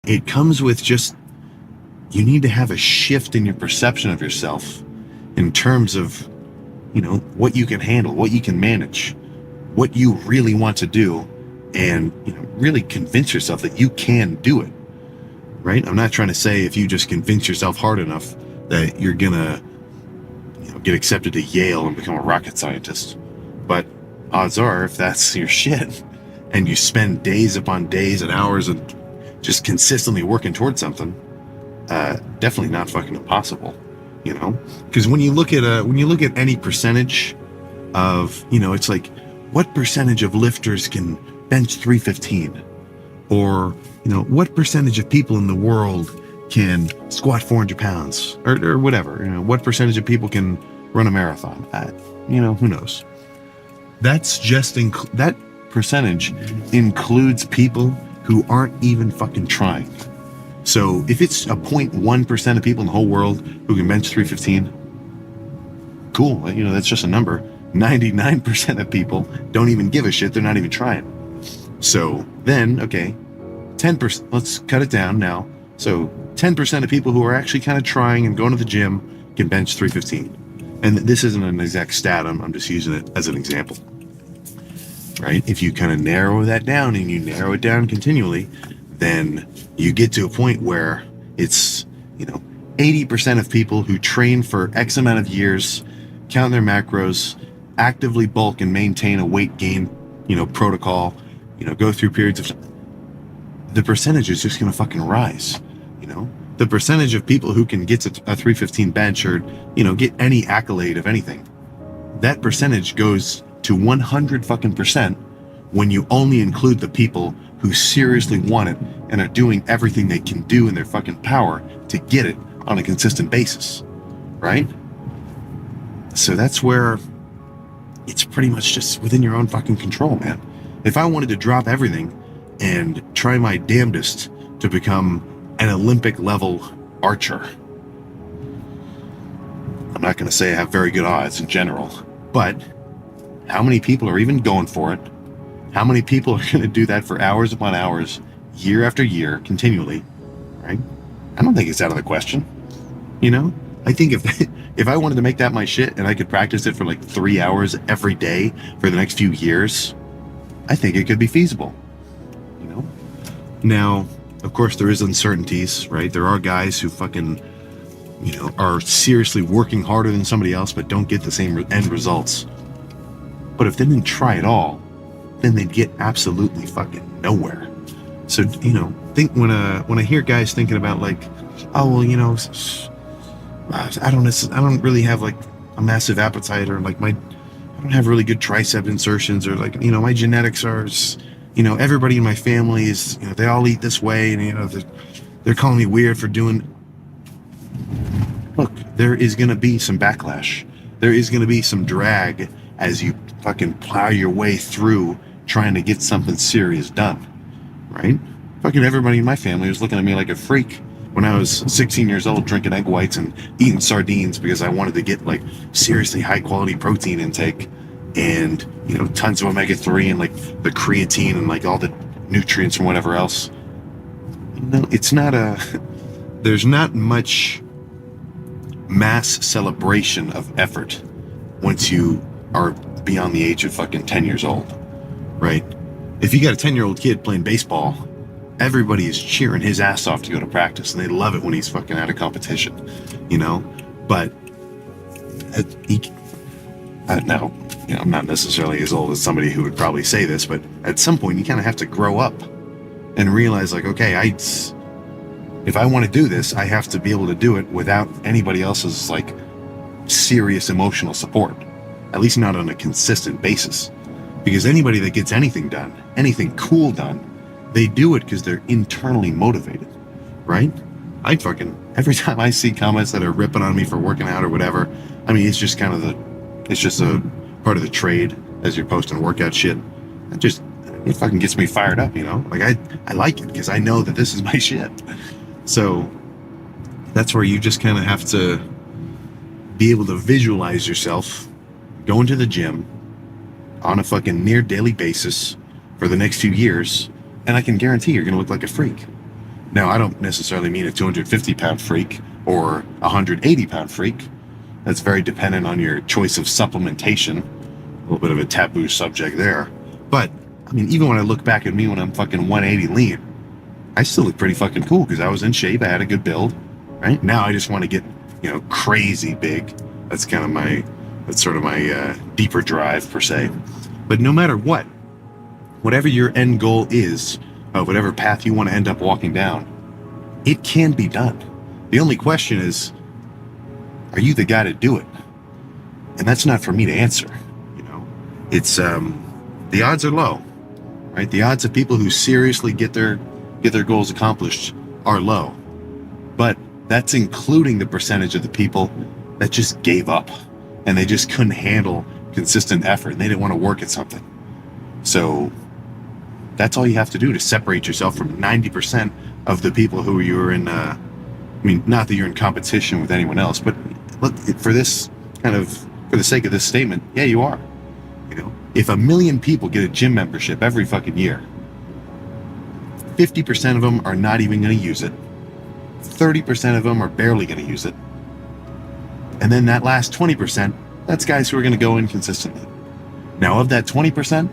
It comes with just, you need to have a shift in your perception of yourself in terms of, what you can handle, what you can manage, what you really want to do, and, really convince yourself that you can do it, right? I'm not trying to say if you just convince yourself hard enough that you're gonna, get accepted to Yale and become a rocket scientist. But odds are, if that's your shit, and you spend days upon days and hours and just consistently working towards something, definitely not fucking impossible, because when you look at any percentage of, it's like, what percentage of lifters can bench 315, or what percentage of people in the world can squat 400 pounds, or whatever, what percentage of people can run a marathon, who knows. That's just that percentage includes people who aren't even fucking trying. So if it's a 0.1% of people in the whole world who can bench 315, cool, that's just a number. 99% of people don't even give a shit, they're not even trying. So then, okay, 10%, let's cut it down now. So 10% of people who are actually kind of trying and going to the gym can bench 315. And this isn't an exact stat, I'm just using it as an example, right? If you kind of narrow that down and you narrow it down continually, then you get to a point where it's, 80% of people who train for X amount of years, count their macros, actively bulk and maintain a weight gain, protocol, go through periods of time, the percentage is just going to fucking rise. The percentage of people who can get to a 315 bench or, get any accolade of anything, that percentage goes to 100 fucking percent when you only include the people who seriously want it and are doing everything they can do in their fucking power to get it on a consistent basis, right? So that's where it's pretty much just within your own fucking control, man. If I wanted to drop everything and try my damnedest to become an Olympic level archer, I'm not going to say I have very good odds in general, but how many people are even going for it? How many people are going to do that for hours upon hours, year after year, continually, right? I don't think it's out of the question. I think if I wanted to make that my shit and I could practice it for like 3 hours every day for the next few years, I think it could be feasible. Now, of course, there is uncertainties, right? There are guys who fucking, are seriously working harder than somebody else but don't get the same end results. But if they didn't try at all, then they'd get absolutely fucking nowhere. So, think when I hear guys thinking about like, oh, well, I don't really have like a massive appetite, or like I don't have really good tricep insertions, or like, my genetics are, everybody in my family is, they all eat this way, and, they're calling me weird for doing. Look, there is going to be some backlash. There is going to be some drag as you fucking plow your way through trying to get something serious done, right? Fucking everybody in my family was looking at me like a freak when I was 16 years old, drinking egg whites and eating sardines because I wanted to get like seriously high quality protein intake and, tons of omega-3 and like the creatine and like all the nutrients and whatever else. It's not there's not much mass celebration of effort once you are beyond the age of fucking 10 years old, right? If you got a 10-year-old kid playing baseball, everybody is cheering his ass off to go to practice, and they love it when he's fucking at a competition, but now, I'm not necessarily as old as somebody who would probably say this, but at some point you kind of have to grow up and realize like, okay, if I want to do this, I have to be able to do it without anybody else's like serious emotional support, at least not on a consistent basis. Because anybody that gets anything done, anything cool done, they do it because they're internally motivated, right? Every time I see comments that are ripping on me for working out or whatever, I mean, it's just a part of the trade as you're posting workout shit. It fucking gets me fired up, Like I like it because I know that this is my shit. So that's where you just kind of have to be able to visualize yourself going to the gym on a fucking near daily basis for the next few years, and I can guarantee you're going to look like a freak. Now, I don't necessarily mean a 250-pound freak or a 180-pound freak. That's very dependent on your choice of supplementation. A little bit of a taboo subject there. But, I mean, even when I look back at me when I'm fucking 180 lean, I still look pretty fucking cool because I was in shape. I had a good build, right? Now I just want to get, crazy big. That's kind of that's sort of my deeper drive, per se. But no matter what, whatever your end goal is, whatever path you want to end up walking down, it can be done. The only question is, are you the guy to do it? And that's not for me to answer. It's the odds are low, right? The odds of people who seriously get their goals accomplished are low, but that's including the percentage of the people that just gave up and they just couldn't handle consistent effort and they didn't want to work at something. So that's all you have to do to separate yourself from 90% of the people who you're in. Not that you're in competition with anyone else, but look, for the sake of this statement, yeah, you are. If 1 million people get a gym membership every fucking year, 50% of them are not even going to use it. 30% of them are barely going to use it. And then that last 20%, that's guys who are going to go in consistently. Now, of that 20%,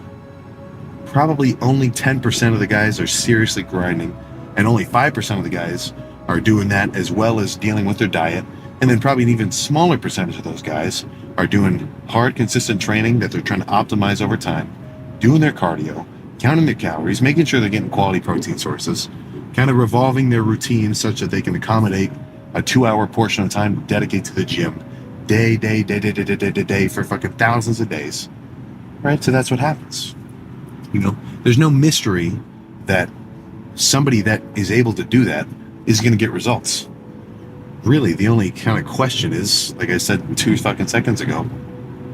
probably only 10% of the guys are seriously grinding, and only 5% of the guys are doing that as well as dealing with their diet. And then probably an even smaller percentage of those guys are doing hard, consistent training that they're trying to optimize over time, doing their cardio, counting their calories, making sure they're getting quality protein sources, kind of revolving their routine such that they can accommodate a 2-hour portion of time to dedicate to the gym day for fucking thousands of days, right? So that's what happens. There's no mystery that somebody that is able to do that is going to get results. Really, the only kind of question is, like I said 2 fucking seconds ago,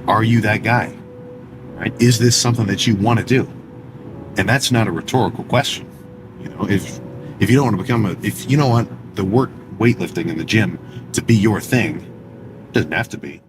are you that guy? Right? Is this something that you want to do? And that's not a rhetorical question. If you don't want to if you don't want the weightlifting in the gym to be your thing, it doesn't have to be.